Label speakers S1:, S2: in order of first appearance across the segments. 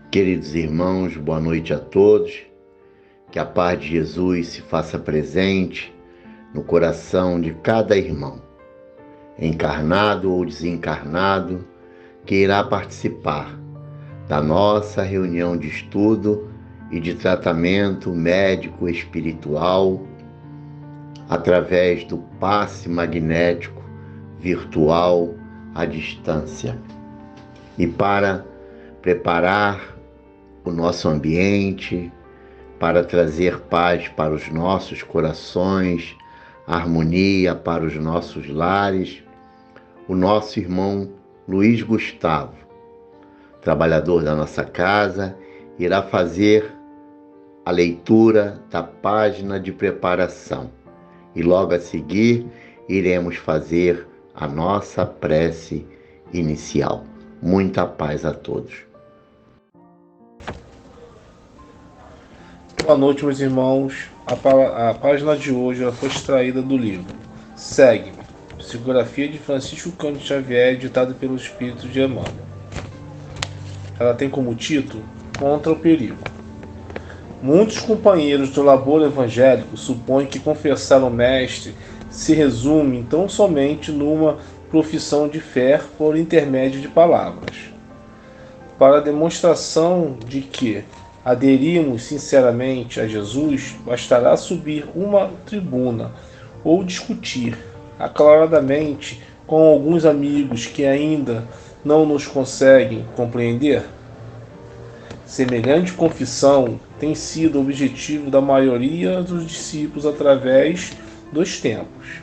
S1: Queridos irmãos, boa noite a todos. Que a paz de Jesus se faça presente no coração de cada irmão, encarnado ou desencarnado, que irá participar da nossa reunião de estudo e de tratamento médico espiritual através do passe magnético virtual à distância. E para preparar o nosso ambiente, para trazer paz para os nossos corações, harmonia para os nossos lares, o nosso irmão Luiz Gustavo, trabalhador da nossa casa, irá fazer a leitura da página de preparação e logo a seguir iremos fazer a nossa prece inicial. Muita paz a todos.
S2: Boa noite, meus irmãos. A página de hoje foi extraída do livro Segue-me, psicografia de Francisco Cândido Xavier, editada pelo Espírito de Emmanuel. Ela tem como título Contra o Perigo. Muitos companheiros do labor evangélico supõem que confessar o Mestre se resume tão somente numa profissão de fé por intermédio de palavras. Para a demonstração de que aderimos sinceramente a Jesus, bastará subir uma tribuna ou discutir aclaradamente com alguns amigos que ainda não nos conseguem compreender. Semelhante confissão tem sido objetivo da maioria dos discípulos através dos tempos,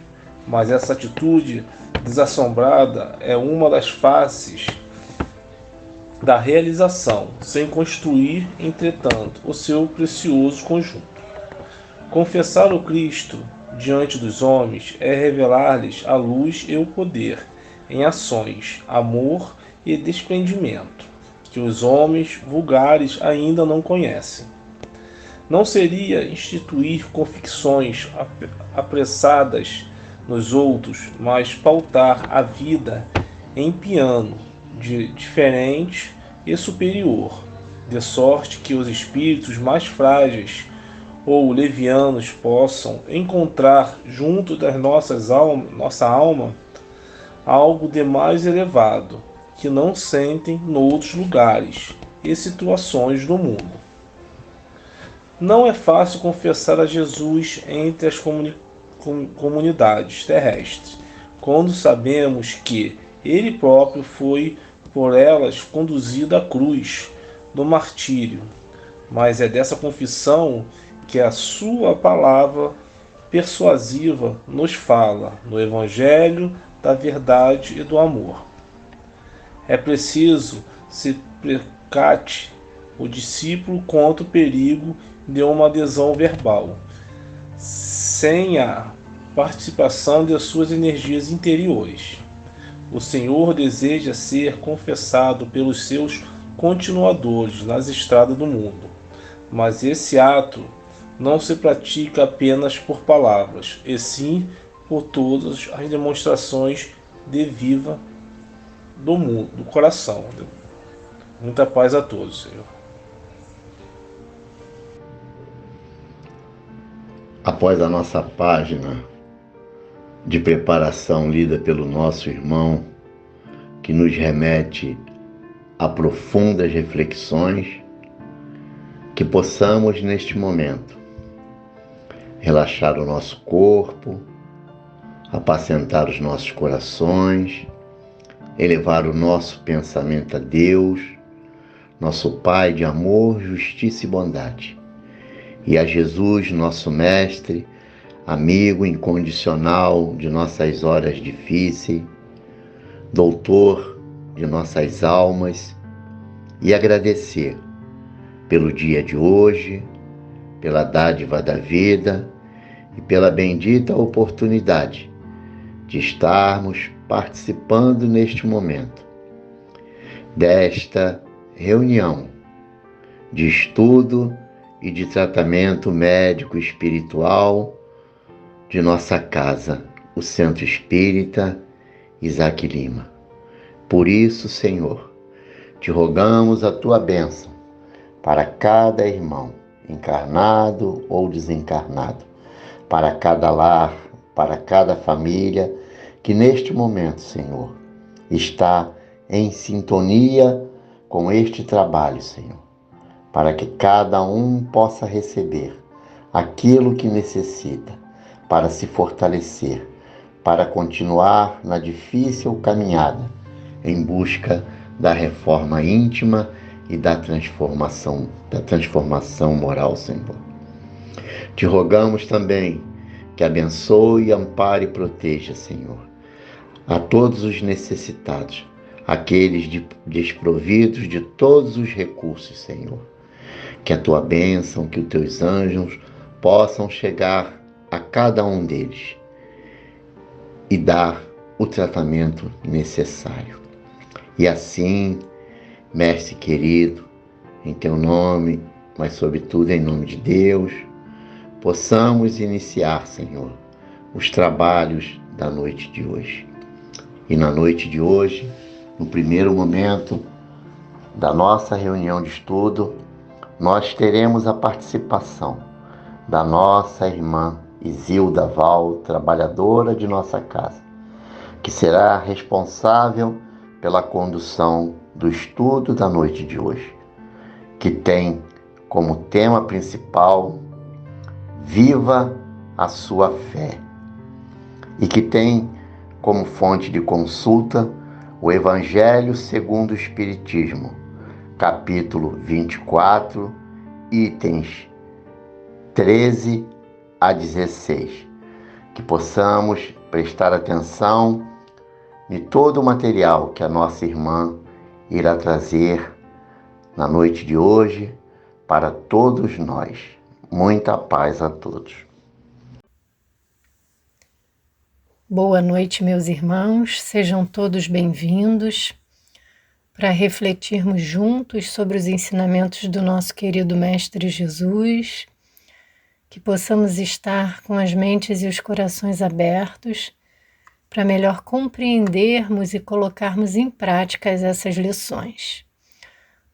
S2: mas essa atitude desassombrada é uma das faces da realização, sem construir, entretanto, o seu precioso conjunto. Confessar o Cristo diante dos homens é revelar-lhes a luz e o poder, em ações, amor e desprendimento, que os homens vulgares ainda não conhecem. Não seria instituir convicções apressadas nos outros, mas pautar a vida em piano, diferente e superior, de sorte que os espíritos mais frágeis ou levianos possam encontrar junto das nossa alma algo de mais elevado, que não sentem noutros lugares e situações do mundo. Não é fácil confessar a Jesus entre as comunidades terrestres, quando sabemos que Ele próprio foi por elas conduzido à cruz do martírio, mas é dessa confissão que a sua palavra persuasiva nos fala, no Evangelho da verdade e do amor. É preciso se precate o discípulo contra o perigo de uma adesão verbal, sem a participação de suas energias interiores. O Senhor deseja ser confessado pelos seus continuadores nas estradas do mundo, mas esse ato não se pratica apenas por palavras, e sim por todas as demonstrações de viva do mundo, do coração. Muita paz a todos, Senhor.
S1: Após a nossa página de preparação lida pelo nosso irmão, que nos remete a profundas reflexões, que possamos neste momento relaxar o nosso corpo, apacentar os nossos corações, elevar o nosso pensamento a Deus, nosso Pai de amor, justiça e bondade, e a Jesus, nosso Mestre, amigo incondicional de nossas horas difíceis, doutor de nossas almas, e agradecer pelo dia de hoje, pela dádiva da vida e pela bendita oportunidade de estarmos participando neste momento desta reunião de estudo e de tratamento médico espiritual de nossa casa, o Centro Espírita Isaac Lima. Por isso, Senhor, te rogamos a tua bênção para cada irmão, encarnado ou desencarnado, para cada lar, para cada família que neste momento, Senhor, está em sintonia com este trabalho, Senhor, para que cada um possa receber aquilo que necessita para se fortalecer, para continuar na difícil caminhada em busca da reforma íntima e da transformação moral, Senhor. Te rogamos também que abençoe, ampare e proteja, Senhor, a todos os necessitados, aqueles desprovidos de todos os recursos, Senhor. Que a tua bênção, que os teus anjos possam chegar a cada um deles e dar o tratamento necessário. E assim, Mestre querido, em teu nome, mas sobretudo em nome de Deus, possamos iniciar, Senhor, os trabalhos da noite de hoje. E na noite de hoje, no primeiro momento da nossa reunião de estudo, nós teremos a participação da nossa irmã Isilda Val, trabalhadora de nossa casa, que será responsável pela condução do estudo da noite de hoje, que tem como tema principal Viva a sua fé, e que tem como fonte de consulta o Evangelho segundo o Espiritismo, capítulo 24, itens 13 a 16. Que possamos prestar atenção em todo o material que a nossa irmã irá trazer na noite de hoje para todos nós. Muita paz a todos.
S3: Boa noite, meus irmãos, sejam todos bem-vindos para refletirmos juntos sobre os ensinamentos do nosso querido Mestre Jesus, que possamos estar com as mentes e os corações abertos para melhor compreendermos e colocarmos em prática essas lições.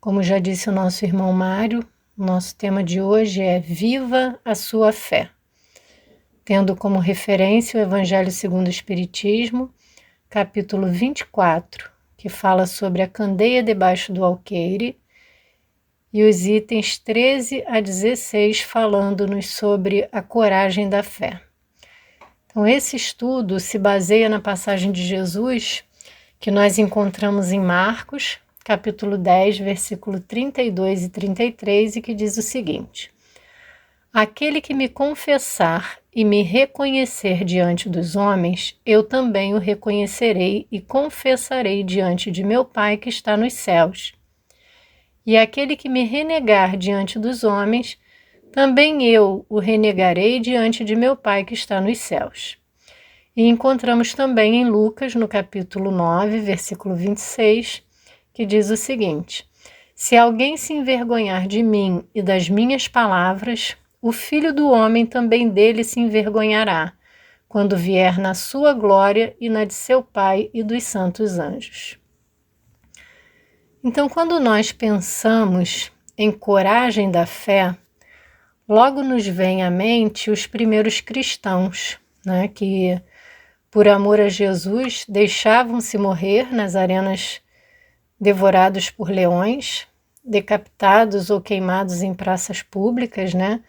S3: Como já disse o nosso irmão Mário, o nosso tema de hoje é Viva a sua fé, tendo como referência o Evangelho segundo o Espiritismo, capítulo 24, que fala sobre a candeia debaixo do alqueire, e os itens 13 a 16 falando-nos sobre a coragem da fé. Então, esse estudo se baseia na passagem de Jesus que nós encontramos em Marcos, capítulo 10, versículo 32 e 33, e que diz o seguinte: Aquele que me confessar e me reconhecer diante dos homens, eu também o reconhecerei e confessarei diante de meu Pai que está nos céus. E aquele que me renegar diante dos homens, também eu o renegarei diante de meu Pai que está nos céus. E encontramos também em Lucas, no capítulo 9, versículo 26, que diz o seguinte: Se alguém se envergonhar de mim e das minhas palavras, o Filho do Homem também dele se envergonhará, quando vier na sua glória e na de seu Pai e dos santos anjos. Então, quando nós pensamos em coragem da fé, logo nos vem à mente os primeiros cristãos, né, que, por amor a Jesus, deixavam-se morrer nas arenas devorados por leões, decapitados ou queimados em praças públicas, né,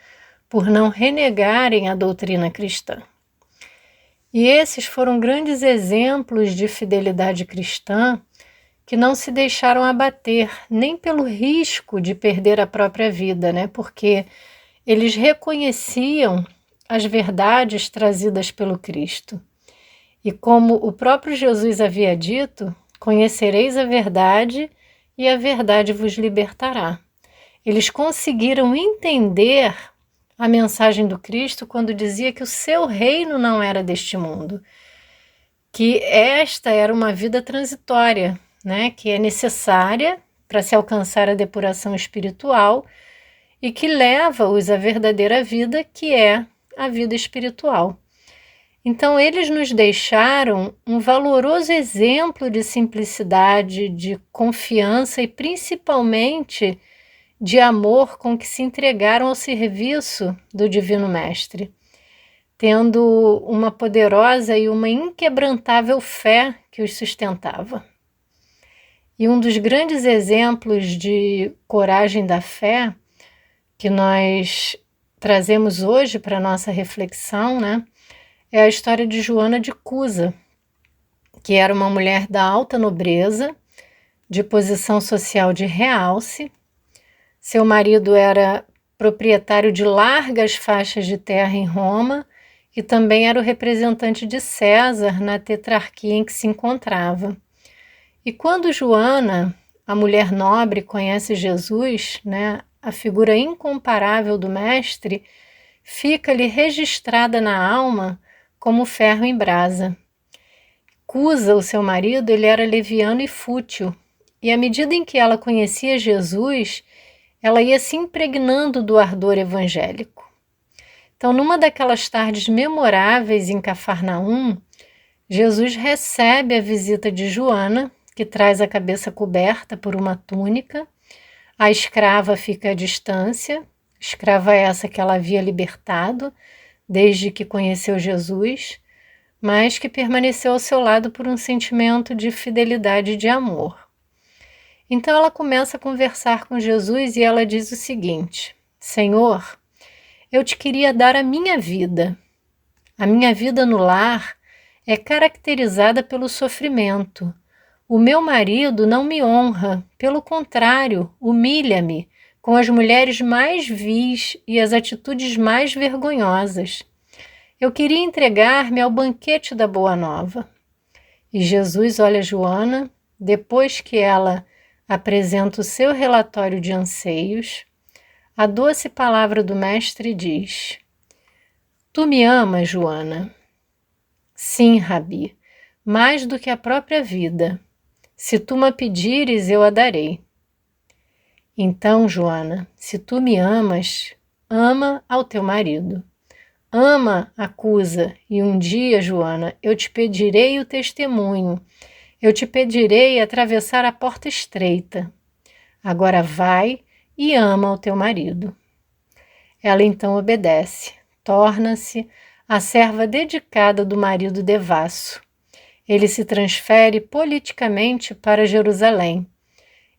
S3: por não renegarem a doutrina cristã. E esses foram grandes exemplos de fidelidade cristã que não se deixaram abater nem pelo risco de perder a própria vida, né, porque eles reconheciam as verdades trazidas pelo Cristo. E como o próprio Jesus havia dito, conhecereis a verdade e a verdade vos libertará. Eles conseguiram entender a mensagem do Cristo quando dizia que o seu reino não era deste mundo, que esta era uma vida transitória, né, que é necessária para se alcançar a depuração espiritual e que leva-os à verdadeira vida, que é a vida espiritual. Então, eles nos deixaram um valoroso exemplo de simplicidade, de confiança e, principalmente, de amor com que se entregaram ao serviço do Divino Mestre, tendo uma poderosa e uma inquebrantável fé que os sustentava. E um dos grandes exemplos de coragem da fé que nós trazemos hoje para a nossa reflexão, né, é a história de Joana de Cusa, que era uma mulher da alta nobreza, de posição social de realce. Seu marido era proprietário de largas faixas de terra em Roma e também era o representante de César na tetrarquia em que se encontrava. E quando Joana, a mulher nobre, conhece Jesus, né, a figura incomparável do Mestre, fica-lhe registrada na alma como ferro em brasa. Cusa, o seu marido, ele era leviano e fútil, e à medida em que ela conhecia Jesus, ela ia se impregnando do ardor evangélico. Então, numa daquelas tardes memoráveis em Cafarnaum, Jesus recebe a visita de Joana, que traz a cabeça coberta por uma túnica. A escrava fica à distância, escrava essa que ela havia libertado desde que conheceu Jesus, mas que permaneceu ao seu lado por um sentimento de fidelidade e de amor. Então ela começa a conversar com Jesus e ela diz o seguinte: Senhor, eu te queria dar a minha vida. A minha vida no lar é caracterizada pelo sofrimento. O meu marido não me honra, pelo contrário, humilha-me com as mulheres mais vis e as atitudes mais vergonhosas. Eu queria entregar-me ao banquete da Boa Nova. E Jesus olha Joana, depois que ela apresenta o seu relatório de anseios, a doce palavra do Mestre diz: Tu me amas, Joana? Sim, Rabi, mais do que a própria vida. Se tu me pedires, eu a darei. Então, Joana, se tu me amas, ama ao teu marido. Ama a Cusa, e um dia, Joana, eu te pedirei o testemunho. Eu te pedirei atravessar a porta estreita. Agora vai e ama o teu marido. Ela então obedece, torna-se a serva dedicada do marido devasso. Ele se transfere politicamente para Jerusalém.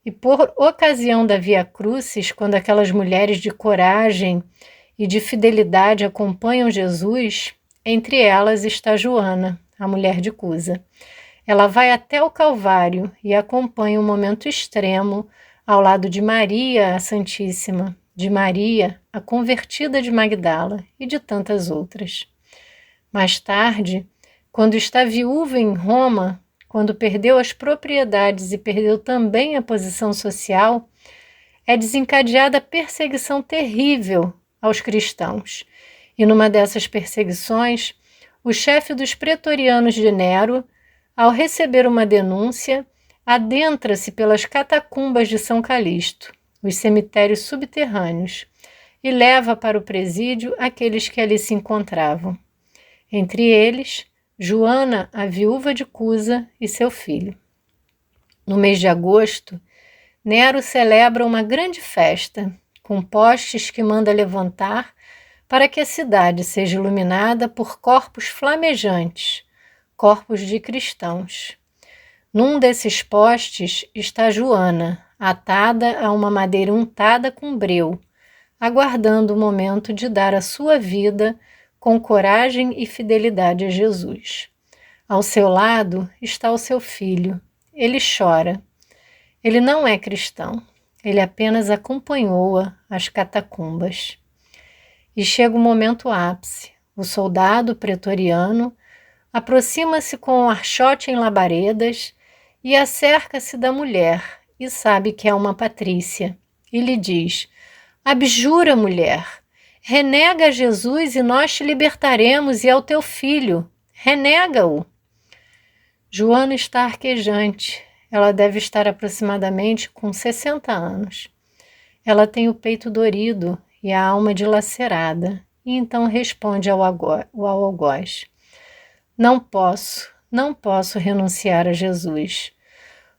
S3: E por ocasião da Via Crucis, quando aquelas mulheres de coragem e de fidelidade acompanham Jesus, entre elas está Joana, a mulher de Cusa. Ela vai até o Calvário e acompanha um momento extremo ao lado de Maria, a Santíssima, de Maria, a convertida de Magdala e de tantas outras. Mais tarde, quando está viúva em Roma, quando perdeu as propriedades e perdeu também a posição social, é desencadeada a perseguição terrível aos cristãos. E numa dessas perseguições, o chefe dos pretorianos de Nero, ao receber uma denúncia, adentra-se pelas catacumbas de São Calixto, os cemitérios subterrâneos, e leva para o presídio aqueles que ali se encontravam. Entre eles, Joana, a viúva de Cusa, e seu filho. No mês de agosto, Nero celebra uma grande festa, com postes que manda levantar para que a cidade seja iluminada por corpos flamejantes, corpos de cristãos. Num desses postes está Joana, atada a uma madeira untada com breu, aguardando o momento de dar a sua vida com coragem e fidelidade a Jesus. Ao seu lado está o seu filho. Ele chora. Ele não é cristão. Ele apenas acompanhou-a às catacumbas. E chega o momento ápice. O soldado pretoriano aproxima-se com um archote em labaredas e acerca-se da mulher e sabe que é uma patrícia. E lhe diz: Abjura, mulher! Renega a Jesus e nós te libertaremos, e ao teu filho. Renega-o. Joana está arquejante. Ela deve estar aproximadamente com 60 anos. Ela tem o peito dorido e a alma dilacerada, e então responde ao algoz: Não posso renunciar a Jesus.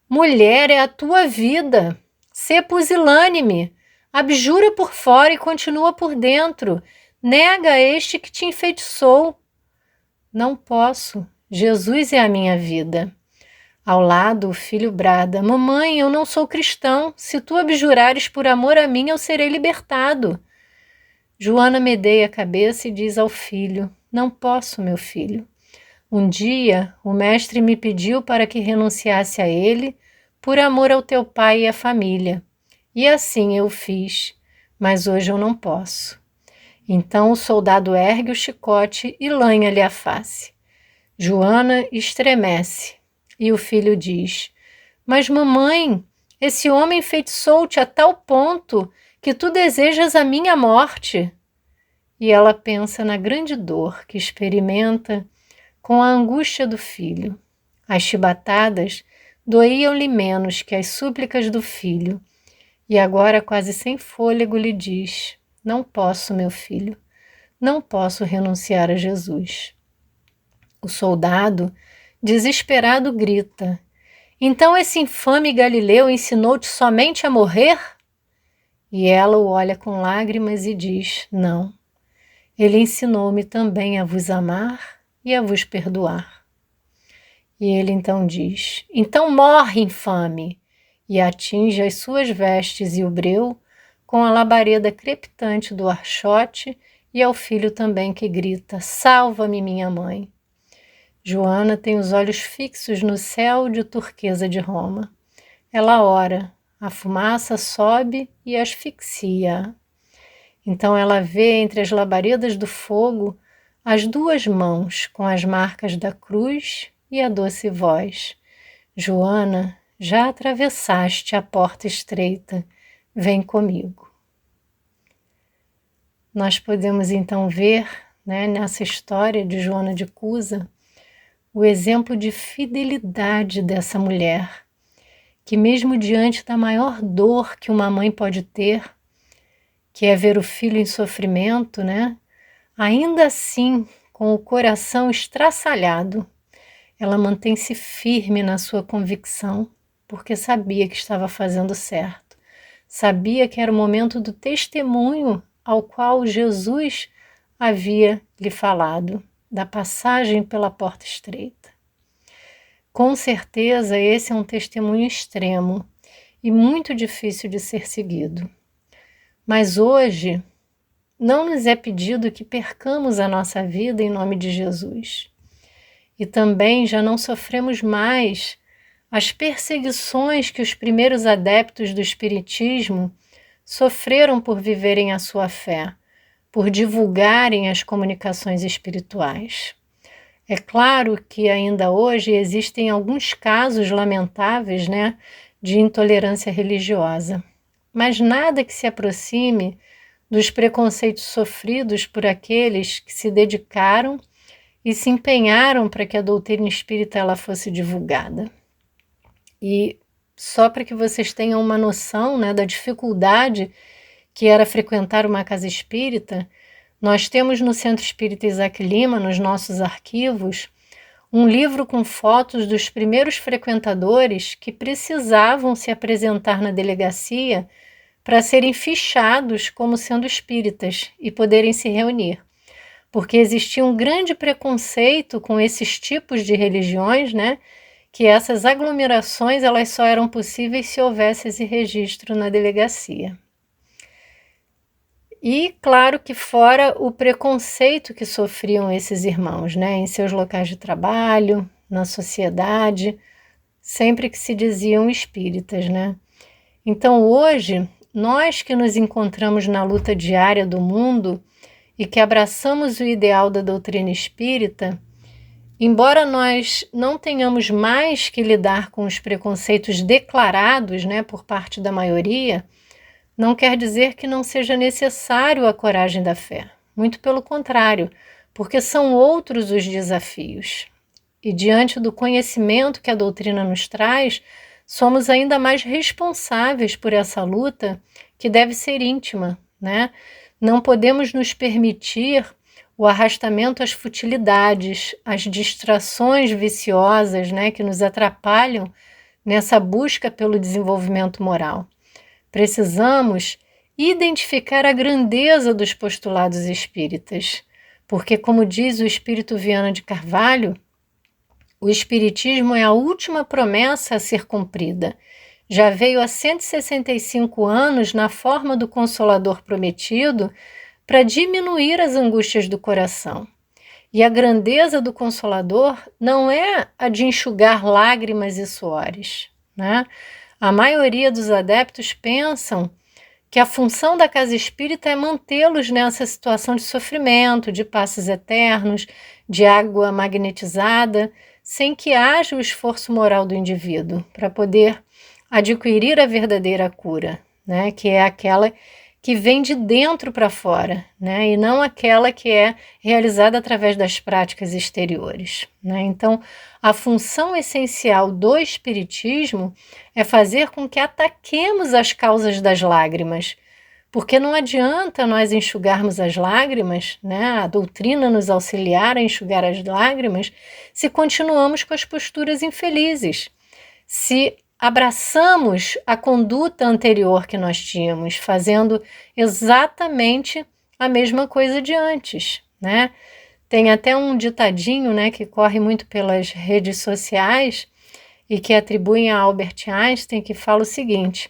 S3: Mulher, é a tua vida. Sê pusilânime. Abjura por fora e continua por dentro. Nega este que te enfeitiçou. Não posso. Jesus é a minha vida. Ao lado, o filho brada: Mamãe, eu não sou cristão. Se tu abjurares por amor a mim, eu serei libertado. Joana medeia a cabeça e diz ao filho: Não posso, meu filho. Um dia, o mestre me pediu para que renunciasse a ele por amor ao teu pai e à família. E assim eu fiz, mas hoje eu não posso. Então o soldado ergue o chicote e lanha-lhe a face. Joana estremece e o filho diz: Mas mamãe, esse homem enfeitiçou-te a tal ponto que tu desejas a minha morte. E ela pensa na grande dor que experimenta com a angústia do filho. As chibatadas doíam-lhe menos que as súplicas do filho, e agora, quase sem fôlego, lhe diz: Não posso, meu filho, não posso renunciar a Jesus. O soldado, desesperado, grita: Então esse infame Galileu ensinou-te somente a morrer? E ela o olha com lágrimas e diz: Não, ele ensinou-me também a vos amar e a vos perdoar. E ele então diz: Então morre, infame! E atinge as suas vestes e o breu com a labareda crepitante do archote, e ao filho também que grita: Salva-me, minha mãe! Joana tem os olhos fixos no céu de turquesa de Roma. Ela ora, a fumaça sobe e asfixia. Então ela vê entre as labaredas do fogo as duas mãos com as marcas da cruz e a doce voz: Joana, já atravessaste a porta estreita, vem comigo. Nós podemos então ver, nessa história de Joana de Cusa, o exemplo de fidelidade dessa mulher, que mesmo diante da maior dor que uma mãe pode ter, que é ver o filho em sofrimento, ainda assim, com o coração estraçalhado, ela mantém-se firme na sua convicção, porque sabia que estava fazendo certo. Sabia que era o momento do testemunho ao qual Jesus havia lhe falado, da passagem pela porta estreita. Com certeza, esse é um testemunho extremo e muito difícil de ser seguido. Mas hoje, não nos é pedido que percamos a nossa vida em nome de Jesus. E também já não sofremos mais as perseguições que os primeiros adeptos do Espiritismo sofreram por viverem a sua fé, por divulgarem as comunicações espirituais. É claro que ainda hoje existem alguns casos lamentáveis, de intolerância religiosa, mas nada que se aproxime dos preconceitos sofridos por aqueles que se dedicaram e se empenharam para que a doutrina espírita ela fosse divulgada. E só para que vocês tenham uma noção, da dificuldade que era frequentar uma casa espírita, nós temos no Centro Espírita Isaac Lima, nos nossos arquivos, um livro com fotos dos primeiros frequentadores que precisavam se apresentar na delegacia para serem fichados como sendo espíritas e poderem se reunir. Porque existia um grande preconceito com esses tipos de religiões, que essas aglomerações elas só eram possíveis se houvesse esse registro na delegacia. E, claro que fora o preconceito que sofriam esses irmãos, em seus locais de trabalho, na sociedade, sempre que se diziam espíritas, Então, hoje, nós que nos encontramos na luta diária do mundo e que abraçamos o ideal da doutrina espírita, embora nós não tenhamos mais que lidar com os preconceitos declarados, por parte da maioria, não quer dizer que não seja necessário a coragem da fé. Muito pelo contrário, porque são outros os desafios. E diante do conhecimento que a doutrina nos traz, somos ainda mais responsáveis por essa luta que deve ser íntima, Não podemos nos permitir o arrastamento às futilidades, às distrações viciosas, que nos atrapalham nessa busca pelo desenvolvimento moral. Precisamos identificar a grandeza dos postulados espíritas, porque, como diz o espírito Viana de Carvalho, o espiritismo é a última promessa a ser cumprida. Já veio há 165 anos na forma do Consolador prometido para diminuir as angústias do coração. E a grandeza do Consolador não é a de enxugar lágrimas e suores, né? A maioria dos adeptos pensam que a função da casa espírita é mantê-los nessa situação de sofrimento, de passos eternos, de água magnetizada, sem que haja o esforço moral do indivíduo para poder adquirir a verdadeira cura, né? Que é aquela que vem de dentro para fora, né? E não aquela que é realizada através das práticas exteriores, né? Então, a função essencial do espiritismo é fazer com que ataquemos as causas das lágrimas, porque não adianta nós enxugarmos as lágrimas, né? A doutrina nos auxiliar a enxugar as lágrimas, se continuamos com as posturas infelizes, se abraçamos a conduta anterior que nós tínhamos, fazendo exatamente a mesma coisa de antes, né? Tem até um ditadinho, né, que corre muito pelas redes sociais e que atribuem a Albert Einstein, que fala o seguinte: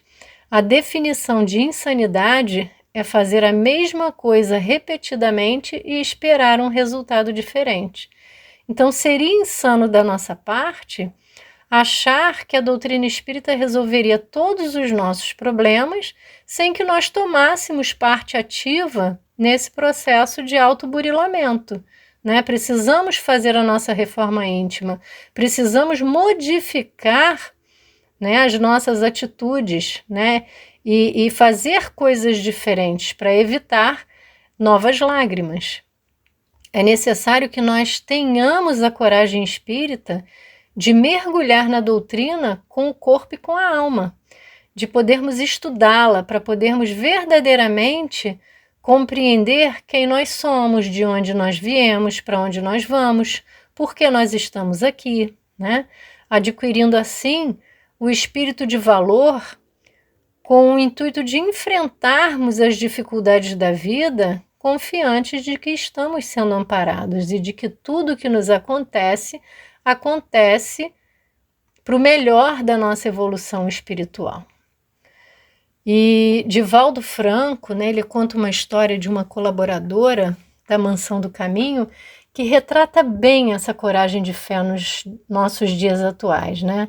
S3: a definição de insanidade é fazer a mesma coisa repetidamente e esperar um resultado diferente. Então, seria insano da nossa parte achar que a doutrina espírita resolveria todos os nossos problemas sem que nós tomássemos parte ativa nesse processo de autoburilamento, né? Precisamos fazer a nossa reforma íntima, precisamos modificar, né, as nossas atitudes, né? E fazer coisas diferentes para evitar novas lágrimas. É necessário que nós tenhamos a coragem espírita de mergulhar na doutrina com o corpo e com a alma, de podermos estudá-la para podermos verdadeiramente compreender quem nós somos, de onde nós viemos, para onde nós vamos, por que nós estamos aqui, né? Adquirindo assim o espírito de valor com o intuito de enfrentarmos as dificuldades da vida confiantes de que estamos sendo amparados e de que tudo que nos acontece para o melhor da nossa evolução espiritual. E Divaldo Franco, né, ele conta uma história de uma colaboradora da Mansão do Caminho que retrata bem essa coragem de fé nos nossos dias atuais, né?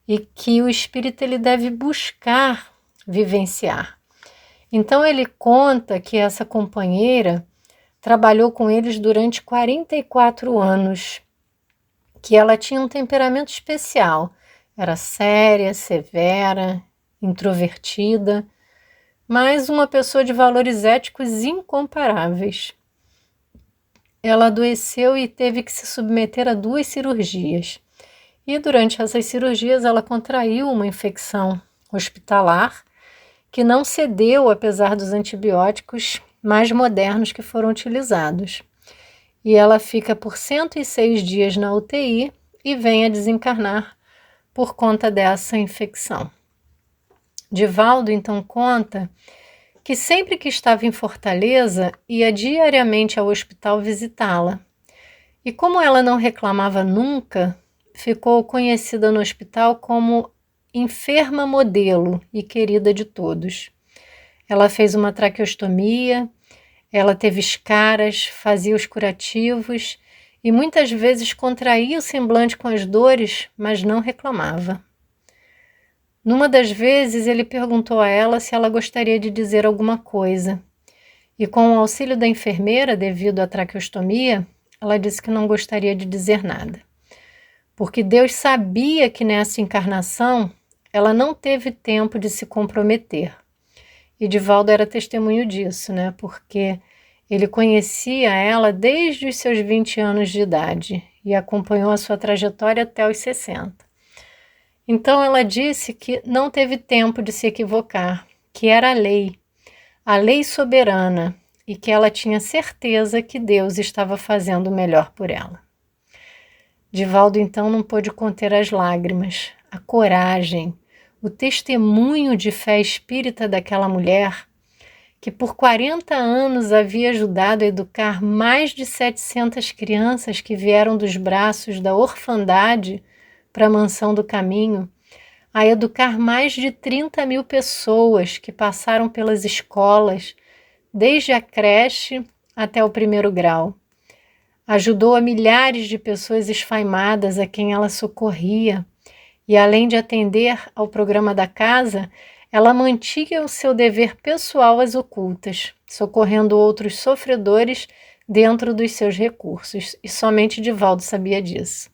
S3: E que o espírito ele deve buscar vivenciar. Então ele conta que essa companheira trabalhou com eles durante 44 anos, que ela tinha um temperamento especial, era séria, severa, introvertida, mas uma pessoa de valores éticos incomparáveis. Ela adoeceu e teve que se submeter a 2 cirurgias. E durante essas cirurgias ela contraiu uma infecção hospitalar que não cedeu apesar dos antibióticos mais modernos que foram utilizados. E ela fica por 106 dias na UTI e vem a desencarnar por conta dessa infecção. Divaldo então conta que sempre que estava em Fortaleza, ia diariamente ao hospital visitá-la. E como ela não reclamava nunca, ficou conhecida no hospital como enferma modelo e querida de todos. Ela fez uma traqueostomia, ela teve escaras, fazia os curativos e muitas vezes contraía o semblante com as dores, mas não reclamava. Numa das vezes, ele perguntou a ela se ela gostaria de dizer alguma coisa. E com o auxílio da enfermeira, devido à traqueostomia, ela disse que não gostaria de dizer nada. Porque Deus sabia que nessa encarnação ela não teve tempo de se comprometer. E Divaldo era testemunho disso, né? Porque ele conhecia ela desde os seus 20 anos de idade e acompanhou a sua trajetória até os 60. Então ela disse que não teve tempo de se equivocar, que era a lei soberana, e que ela tinha certeza que Deus estava fazendo o melhor por ela. Divaldo então não pôde conter as lágrimas, a coragem, o testemunho de fé espírita daquela mulher que por 40 anos havia ajudado a educar mais de 700 crianças que vieram dos braços da orfandade para a Mansão do Caminho, a educar mais de 30.000 pessoas que passaram pelas escolas, desde a creche até o 1º grau. Ajudou a milhares de pessoas esfaimadas a quem ela socorria, e além de atender ao programa da casa, ela mantinha o seu dever pessoal às ocultas, socorrendo outros sofredores dentro dos seus recursos, e somente Divaldo sabia disso.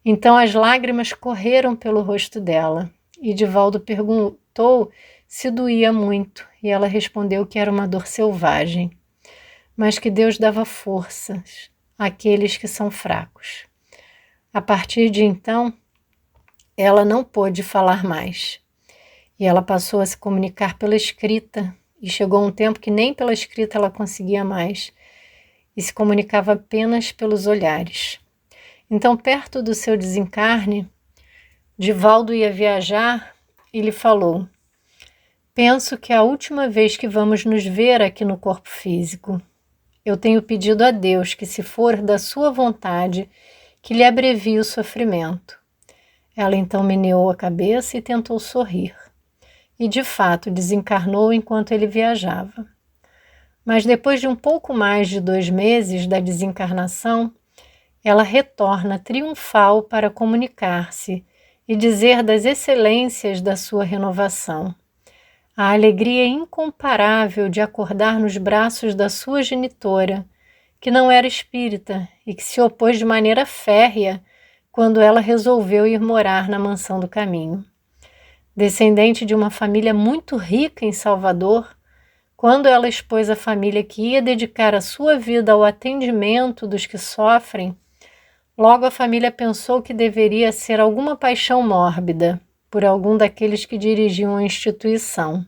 S3: Então as lágrimas correram pelo rosto dela, e Divaldo perguntou se doía muito, e ela respondeu que era uma dor selvagem, mas que Deus dava forças àqueles que são fracos. A partir de então, ela não pôde falar mais. E ela passou a se comunicar pela escrita, e chegou um tempo que nem pela escrita ela conseguia mais, e se comunicava apenas pelos olhares. Então, perto do seu desencarne, Divaldo ia viajar e lhe falou: penso que é a última vez que vamos nos ver aqui no corpo físico. Eu tenho pedido a Deus que, se for da sua vontade, que lhe abrevie o sofrimento. Ela então meneou a cabeça e tentou sorrir. E, de fato, desencarnou enquanto ele viajava. Mas depois de um pouco mais de 2 meses da desencarnação, ela retorna triunfal para comunicar-se e dizer das excelências da sua renovação. A alegria incomparável de acordar nos braços da sua genitora, que não era espírita e que se opôs de maneira férrea quando ela resolveu ir morar na Mansão do Caminho. Descendente de uma família muito rica em Salvador, quando ela expôs a família que ia dedicar a sua vida ao atendimento dos que sofrem, logo a família pensou que deveria ser alguma paixão mórbida por algum daqueles que dirigiam a instituição.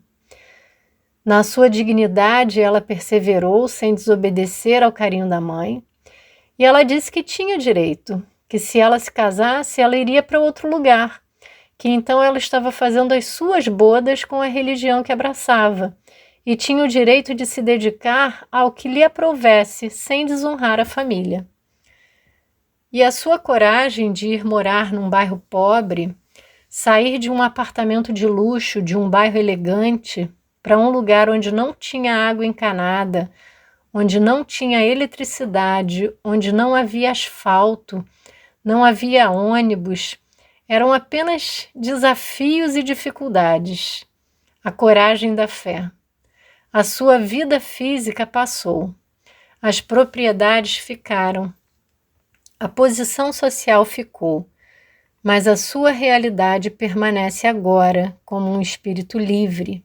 S3: Na sua dignidade, ela perseverou sem desobedecer ao carinho da mãe, e ela disse que tinha direito, que se ela se casasse, ela iria para outro lugar, que então ela estava fazendo as suas bodas com a religião que abraçava, e tinha o direito de se dedicar ao que lhe aprovesse, sem desonrar a família. E a sua coragem de ir morar num bairro pobre, sair de um apartamento de luxo, de um bairro elegante, para um lugar onde não tinha água encanada, onde não tinha eletricidade, onde não havia asfalto, não havia ônibus, eram apenas desafios e dificuldades. A coragem da fé. A sua vida física passou. As propriedades ficaram. A posição social ficou. Mas a sua realidade permanece agora como um espírito livre.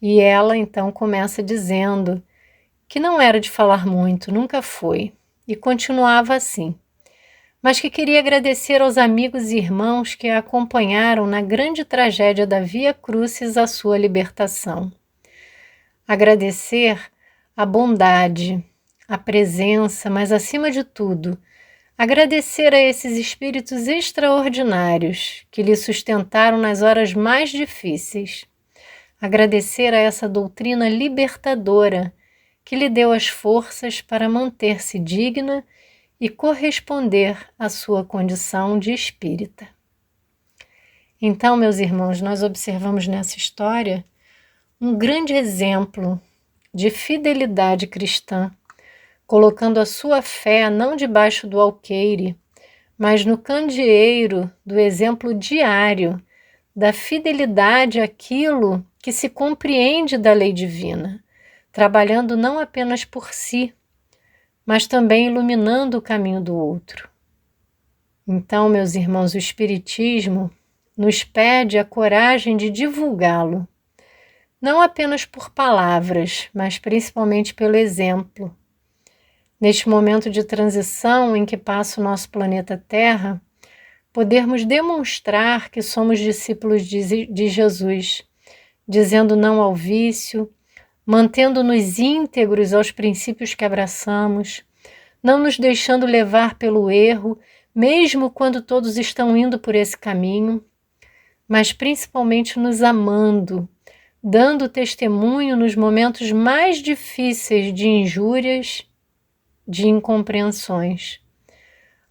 S3: E ela então começa dizendo que não era de falar muito, nunca foi, e continuava assim. Mas que queria agradecer aos amigos e irmãos que a acompanharam na grande tragédia da Via Crucis à sua libertação. Agradecer a bondade, a presença, mas acima de tudo, agradecer a esses espíritos extraordinários que lhe sustentaram nas horas mais difíceis. Agradecer a essa doutrina libertadora que lhe deu as forças para manter-se digna e corresponder à sua condição de espírita. Então, meus irmãos, nós observamos nessa história um grande exemplo de fidelidade cristã, colocando a sua fé não debaixo do alqueire, mas no candeeiro do exemplo diário da fidelidade àquilo que se compreende da lei divina, trabalhando não apenas por si, mas também iluminando o caminho do outro. Então, meus irmãos, o Espiritismo nos pede a coragem de divulgá-lo, não apenas por palavras, mas principalmente pelo exemplo. Neste momento de transição em que passa o nosso planeta Terra, podermos demonstrar que somos discípulos de Jesus, dizendo não ao vício, mantendo-nos íntegros aos princípios que abraçamos, não nos deixando levar pelo erro, mesmo quando todos estão indo por esse caminho, mas principalmente nos amando, dando testemunho nos momentos mais difíceis de injúrias, de incompreensões,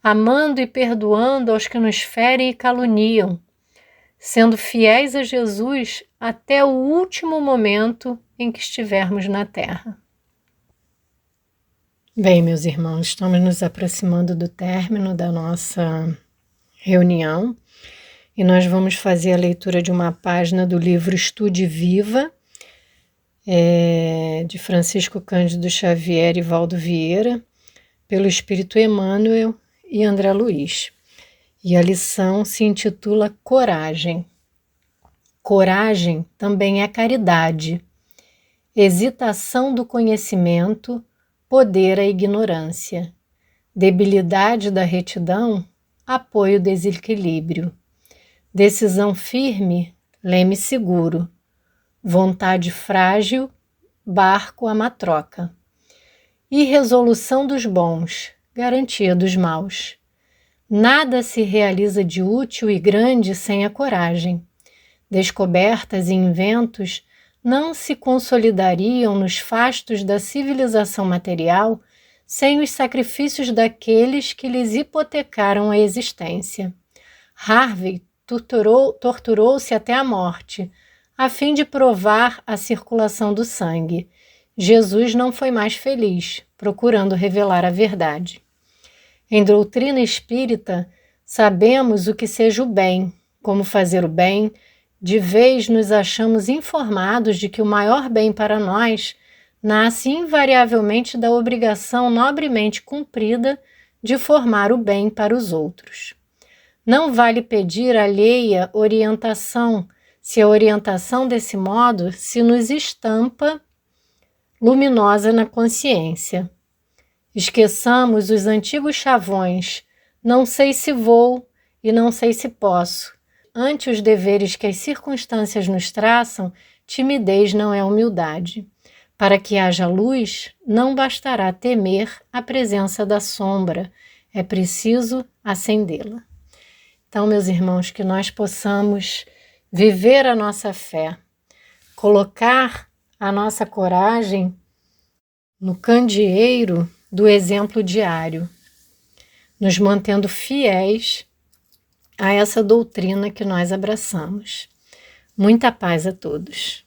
S3: amando e perdoando aos que nos ferem e caluniam, sendo fiéis a Jesus até o último momento em que estivermos na terra. Bem, meus irmãos, estamos nos aproximando do término da nossa reunião e nós vamos fazer a leitura de uma página do livro Estude Viva, de Francisco Cândido Xavier e Valdo Vieira, pelo Espírito Emmanuel e André Luiz. E a lição se intitula Coragem. Coragem também é caridade, hesitação do conhecimento, poder à ignorância, debilidade da retidão, apoio ao desequilíbrio, decisão firme, leme seguro, vontade frágil, barco à matroca, irresolução dos bons, garantia dos maus. Nada se realiza de útil e grande sem a coragem. Descobertas e inventos não se consolidariam nos fastos da civilização material sem os sacrifícios daqueles que lhes hipotecaram a existência. Harvey torturou-se até a morte, a fim de provar a circulação do sangue. Jesus não foi mais feliz, procurando revelar a verdade. Em doutrina espírita, sabemos o que seja o bem, como fazer o bem. De vez nos achamos informados de que o maior bem para nós nasce invariavelmente da obrigação nobremente cumprida de formar o bem para os outros. Não vale pedir alheia orientação, se a orientação desse modo se nos estampa luminosa na consciência. Esqueçamos os antigos chavões, não sei se vou e não sei se posso. Ante os deveres que as circunstâncias nos traçam, timidez não é humildade. Para que haja luz, não bastará temer a presença da sombra, é preciso acendê-la. Então, meus irmãos, que nós possamos viver a nossa fé, colocar a nossa coragem no candeeiro do exemplo diário, nos mantendo fiéis a essa doutrina que nós abraçamos. Muita paz a todos.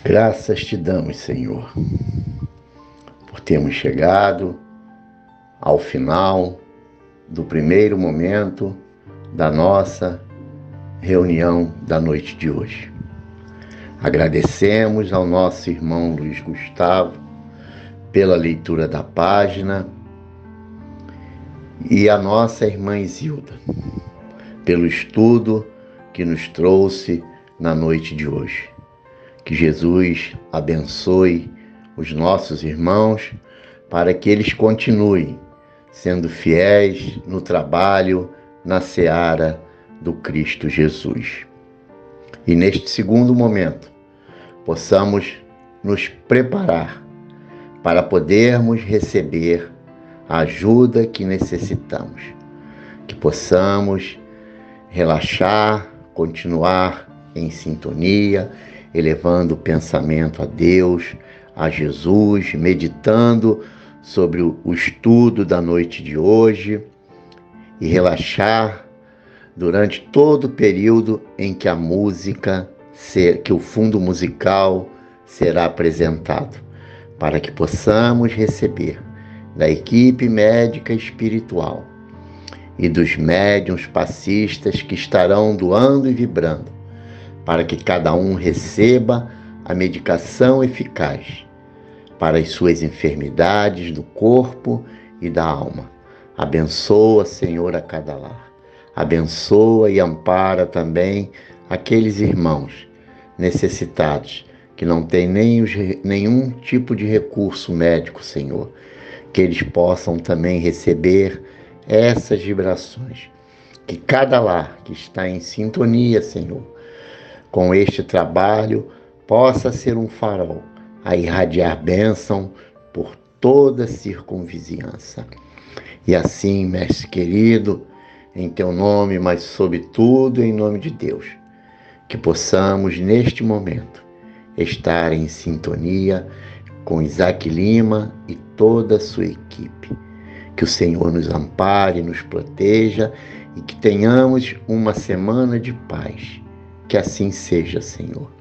S1: Graças te damos, Senhor, por termos chegado ao final do primeiro momento da nossa reunião da noite de hoje. Agradecemos ao nosso irmão Luiz Gustavo pela leitura da página e a nossa irmã Isilda pelo estudo que nos trouxe na noite de hoje. Que Jesus abençoe os nossos irmãos para que eles continuem sendo fiéis no trabalho, na seara do Cristo Jesus. E neste segundo momento, possamos nos preparar para podermos receber a ajuda que necessitamos. Que possamos relaxar, continuar em sintonia, elevando o pensamento a Deus, a Jesus, meditando sobre o estudo da noite de hoje e relaxar durante todo o período em que a música, que o fundo musical será apresentado, para que possamos receber da equipe médica espiritual e dos médiuns passistas que estarão doando e vibrando, para que cada um receba a medicação eficaz para as suas enfermidades do corpo e da alma. Abençoa, Senhor, a cada lar. Abençoa e ampara também aqueles irmãos necessitados que não têm nenhum tipo de recurso médico, Senhor, que eles possam também receber essas vibrações. Que cada lar que está em sintonia, Senhor, com este trabalho, possa ser um farol a irradiar bênção por toda a circunvizinhança. E assim, mestre querido, em Teu nome, mas sobretudo em nome de Deus. Que possamos, neste momento, estar em sintonia com Isaac Lima e toda a sua equipe. Que o Senhor nos ampare, nos proteja e que tenhamos uma semana de paz. Que assim seja, Senhor.